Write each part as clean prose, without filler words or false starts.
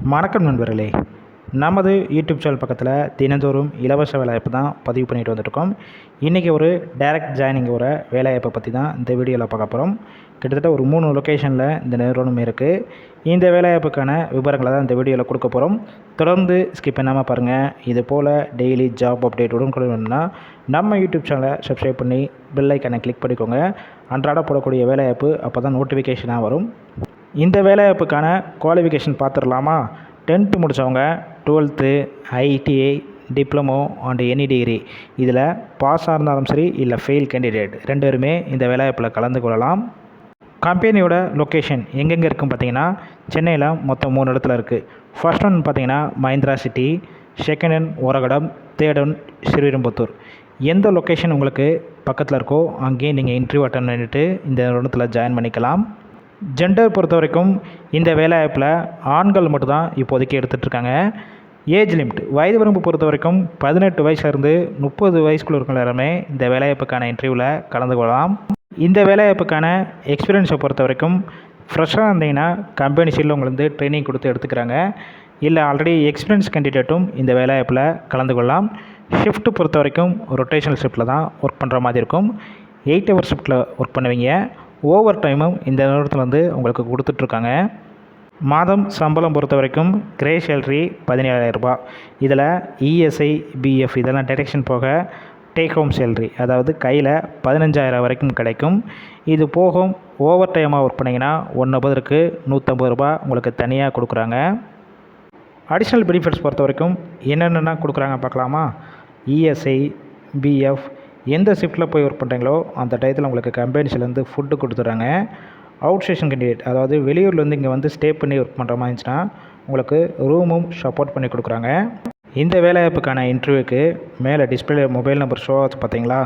வணக்கம் நண்பர்களே. நமது யூடியூப் சேனல் பக்கத்தில் தினந்தோறும் இலவச வேலைவாய்ப்பு தான் பதிவு பண்ணிட்டு வந்துட்டுருக்கோம். இன்றைக்கி ஒரு டைரக்ட் ஜாயினிங் ஒரு வேலைவாய்ப்பை பற்றி தான் இந்த வீடியோவில் பார்க்க போகிறோம். கிட்டத்தட்ட ஒரு 3 லொக்கேஷனில் இந்த நிறுவனம் இருக்குது. இந்த வேலைவாய்ப்புக்கான விவரங்களை தான் இந்த வீடியோவில் கொடுக்க போகிறோம். தொடர்ந்து ஸ்கிப் பண்ணாமல் பாருங்கள். இது போல் டெய்லி ஜாப் அப்டேட் உடனுக்குடன் வேணும்னா நம்ம யூடியூப் சேனலை சப்ஸ்கிரைப் பண்ணி பெல் ஐக்கானை கிளிக் பண்ணிக்கோங்க. அன்றாட போடக்கூடிய வேலைவாய்ப்பு அப்போ தான் நோட்டிஃபிகேஷனாக வரும். இந்த வேலைவாய்ப்புக்கான குவாலிஃபிகேஷன் பார்த்துடலாமா? 10th முடித்தவங்க 12th, ITI, diploma and any degree இதில் பாஸாக இருந்தாலும் சரி, இல்லை ஃபெயில் கேண்டிடேட் 2 பேருமே இந்த வேலைவாய்ப்பில் கலந்து கொள்ளலாம். கம்பெனியோட லொக்கேஷன் எங்கெங்கே இருக்குன்னு பார்த்தீங்கன்னா, சென்னையில் மொத்தம் 3 இடத்துல இருக்குது. ஃபர்ஸ்ட் ஒன் பார்த்தீங்கன்னா Mahindra city, second one Oragadam, third one Srivilliputhur. எந்த லொக்கேஷன் உங்களுக்கு பக்கத்தில் இருக்கோ அங்கேயே நீங்கள் இன்டர்வியூ அட்டன் பண்ணிவிட்டு இந்த இடத்துல ஜாயின் பண்ணிக்கலாம். ஜெண்டர் பொறுத்த வரைக்கும் இந்த வேலைவாய்ப்பில் ஆண்கள் மட்டும்தான் இப்போதைக்கு எடுத்துகிட்ருக்காங்க. ஏஜ் லிமிட் வயது வரம்பு பொறுத்த வரைக்கும் 18 வயசுலேருந்து 30 வயசுக்குள்ள இருக்கிற எல்லாருமே இந்த வேலைவாய்ப்புக்கான இன்டர்வியூவில் கலந்து கொள்ளலாம். இந்த வேலைவாய்ப்புக்கான எக்ஸ்பீரியன்ஸை பொறுத்த வரைக்கும் ஃப்ரெஷ்ஷாக இருந்தீங்கன்னா கம்பெனி சைடில் உங்களுக்கு ட்ரைனிங் கொடுத்து எடுத்துக்கிறாங்க. இல்லை ஆல்ரெடி எக்ஸ்பீரியன்ஸ் கேண்டிடேட்டும் இந்த வேலைவாய்ப்பில் கலந்து கொள்ளலாம். ஷிஃப்ட்டு பொறுத்த வரைக்கும் ரொட்டேஷனல் ஷிஃப்ட்டில் தான் ஒர்க் பண்ணுற மாதிரி இருக்கும். 8 ஹவர் ஷிஃப்ட்டில் ஒர்க் பண்ணுவீங்க. ஓவர் டைமும் இந்த நேரத்தில் உங்களுக்கு கொடுத்துட்ருக்காங்க. மாதம் சம்பளம் பொறுத்த வரைக்கும் கிரே சேலரி 17,000 ரூபாய். இதில் இஎஸ்ஐ, பிஎஃப் இதெல்லாம் டிடெக்ஷன் போக டேக் ஹோம் சேலரி, அதாவது கையில் 15,000 வரைக்கும் கிடைக்கும். இது போகும் ஓவர் டைமாக ஒர்க் பண்ணிங்கன்னா 1 ஹவருக்கு 150 ரூபாய் உங்களுக்கு தனியாக கொடுக்குறாங்க. அடிஷ்னல் பெனிஃபிட்ஸ் பொறுத்த வரைக்கும் என்னென்னா கொடுக்குறாங்க பார்க்கலாமா? இஎஸ்ஐ, பிஎஃப் எந்த ஷிஃப்ட்டில் போய் ஒர்க் பண்ணுறீங்களோ அந்த டயத்தில் உங்களுக்கு கம்பெனிஸ்லேருந்து ஃபுட்டு கொடுத்துட்றாங்க. அவுட் ஸ்டேஷன் கேண்டிடேட், அதாவது வெளியூர்லேருந்து இங்கே வந்து ஸ்டே பண்ணி ஒர்க் பண்ணுற மாதிரி இருந்துச்சுன்னா உங்களுக்கு ரூமும் சப்போர்ட் பண்ணி கொடுக்குறாங்க. இந்த வேலைவாய்ப்புக்கான இன்டர்வியூக்கு மேலே டிஸ்பிளே மொபைல் நம்பர் ஷோ ஆச்சு பார்த்தீங்களா?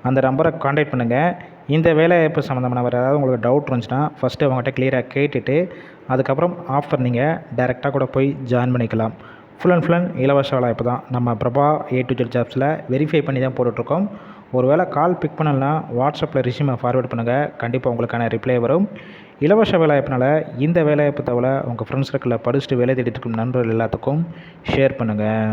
அந்த நம்பரை காண்டாக்ட் பண்ணுங்கள். இந்த வேலைவாய்ப்பு சம்மந்தமான வேறு ஏதாவது உங்களுக்கு டவுட் இருந்துச்சுன்னா ஃபஸ்ட்டு அவங்ககிட்ட கிளியராக கேட்டுட்டு அதுக்கப்புறம் ஆஃப்டர் நீங்கள் டைரெக்டாக கூட போய் ஜாயின் பண்ணிக்கலாம். ஃபுல் அண்ட் இலவச வேலைவாய்ப்பு தான். நம்ம பிரபா A to Z ஜாப்ஸில் வெரிஃபை பண்ணி தான் போட்டுட்ருக்கோம். ஒரு வேளை கால் பிக் பண்ணலன்னா வாட்ஸ்அப்பில் ரெஸ்யூமை ஃபார்வேர்ட் பண்ணுங்கள். கண்டிப்பாக உங்களுக்கான ரிப்ளை வரும். இலவச வேலைவாய்ப்புனால இந்த வேலைவாய்ப்பு தவிர உங்கள் ஃப்ரெண்ட்ஸ் சர்க்கிளில் படிச்சுட்டு வேலை தேடிட்டு இருக்கும் நண்பர்கள் எல்லாத்துக்கும் ஷேர் பண்ணுங்கள்.